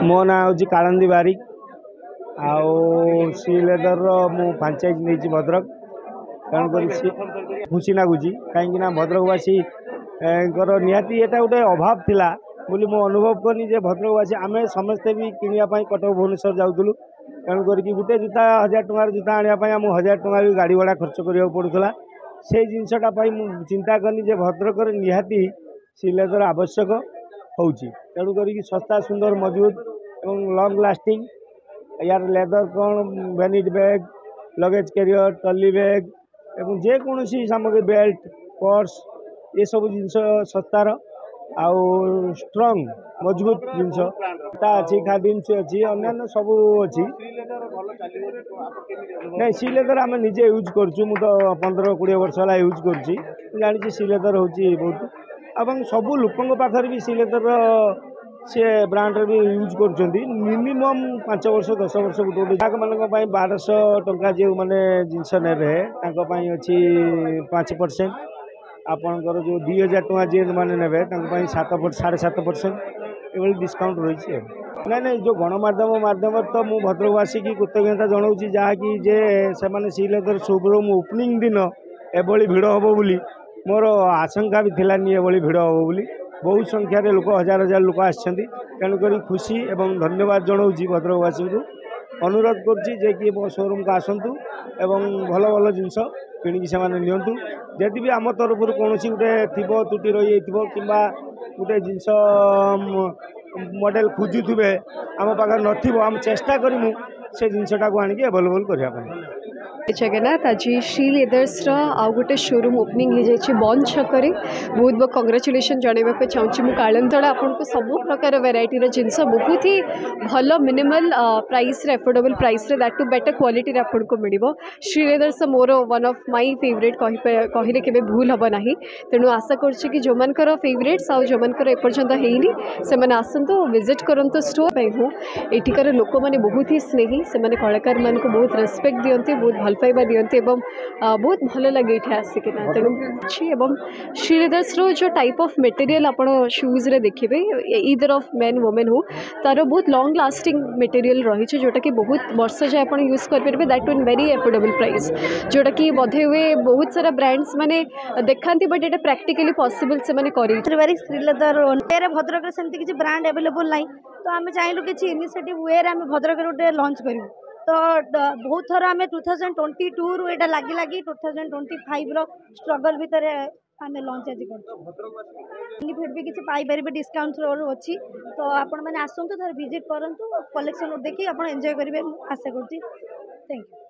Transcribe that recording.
मो ना हूँ कालंदी बारिक आउ सी लेदर मु फ्रांचाइज नहीं भद्रक तेणुक खुशी लगुच कहीं भद्रकवासी निहाती यहाँ गोटे अभाव थिला बोली मो अनुभव करनी जे भद्रकवासी आम समस्ते भी किणापी कटक भुवनेश्वर जाऊँ तेणुक गोटे जूता 1000 टंकार जूता आने आम 1000 टंका भी गाड़ी भड़ा खर्च करा पड़ूला से जिनसटा चिंता करनी जे भद्रक निहाती सी लेदर आवश्यक हो तेणुक सस्ता सुंदर मजबूत और लंग लास्टिंग यार लेदर कौन बेनिट bag luggage carrier trolley bag एवं जेकोसी सामग्री बेल्ट पर्स ये सब जिनस सस्तार आउ स्ट्रंग मजबूत जिनस अच्छी खादिम्स अच्छी अन्य सब अच्छी नहीं सी लेदर आम निजे यूज करूँ मु तो 15-20 वर्ष है यूज करी सी लेदर हूँ बहुत एवं सबू लोकों पाखे भी सी लेदर सी ब्रांड भी यूज कर मिनिमम 5 वर्ष 10 वर्ष गोटे ग्राहक मान 1200 टंका जो मैंने जिनस ने अच्छी 5% आपणकर जो 2000 टंका जी मैंने ने 7.5% ये डिस्काउंट रही है ना नहीं जो गणमाध्यम तो मु भद्रकवासी की कृतज्ञता जनाऊँ जहाँकि जे से सी लेदर शोरूम ओपनिंग दिन एभली भिड़ हम बोली मोर आशंका भी थिलानी एभली भिड़ हम बोली बहुत संख्यार लोक हजार हजार लोक आसछन्ति तेणुक खुशी एवं धन्यवाद जनाऊँ भद्रकवासी को अनुरोध करुच्ची कि मो शोरूम को आसतु एवं भल भल जिनस किणिकी से नियंतु जदि भी आम तरफ कौन गोटे थी त्रुटि रही कि गोटे जिनस मॉडल खोजुवे आम पाखे नम चेष्टा करूँ से जिनसटा को आनिक अवेलेबल करने जगन्नाथ आज श्री लेदर्स आउ गोटे शोरूम ओपनिंग हो जाए बंद छकरे बहुत बहुत कंग्रेचुलेसन जनवाक चाहूँगी मुझे कालंतड़ा आपको सब प्रकार वेराइटीर जिनस बहुत ही भल minimal price affordable price that to better quality आपको मिल Shri leathers more one of my favourite कहले के भूल हम ना तेणु आशा कर जो मनकर फेवरेट्स आउ जो मनकर एपर्यंत होनी से आसतु विजिट करंतु स्टोर हूँ एठिकार लोक मैंने बहुत ही स्नेही से कलाकार मान को बहुत रेस्पेक्ट दियंती बहुत भल पाइबा दियंती एवं बहुत भल लगे ये आसिकिना तेणु श्री लेदर्स जो टाइप ऑफ मटेरियल आप शूज रे देखिए इधर ऑफ मेन वुमेन हो तार बहुत लॉन्ग लास्टिंग मटेरियल रही जोटा कि बहुत वर्ष जाए आप यूज करेंगे that in very affordable price जोटा कि बोधे हुए बहुत सारा ब्रांड्स माने देखा बट ये प्रैक्टिकली पॉसिबल से श्री लेदर भद्रक सेमती किसी ब्रांड अवेलेबल ना तो आम चाहूँ कि इनिशिएटिव वे आम भद्रक गोटे लॉन्च करूँ तो बहुत थर आम 2022 रु यहाँ लगी लगी 2025 स्ट्रगल भितर आम लॉन्च आज कर भी किसी पाइपर डिस्काउंट अच्छी तो आपण मैंने आसतु थर विजिट करूँ कलेक्शन देखिए आप एंजॉय करेंगे आशा करुँच थैंक यू।